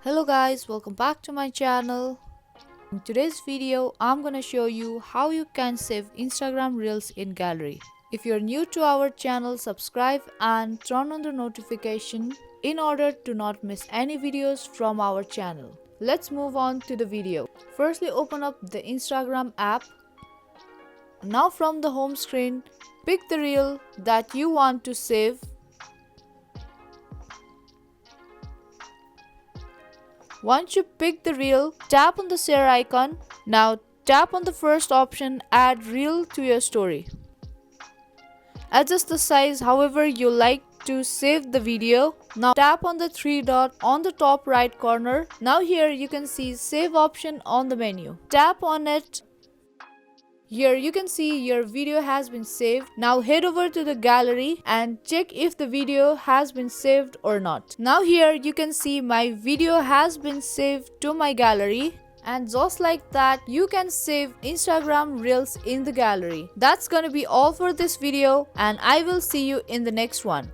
Hello guys, welcome back to my channel. In today's video, I'm gonna show you how you can save Instagram Reels in gallery. If you're new to our channel, subscribe and turn on the notification in order to not miss any videos from our channel. Let's move on to the video. Firstly, open up the Instagram app. Now from the home screen, pick the reel that you want to save. Once you pick the reel, tap on the share icon. Now tap on the first option, add reel to your story. Adjust the size however you like to save the video. Now tap on the three dot on the top right corner. Now here you can see save option on the menu. Tap on it. Here you can see your video has been saved. Now head over to the gallery and check if the video has been saved or not. Now here you can see my video has been saved to my gallery. And just like that, you can save Instagram Reels in the gallery. That's gonna be all for this video and I will see you in the next one.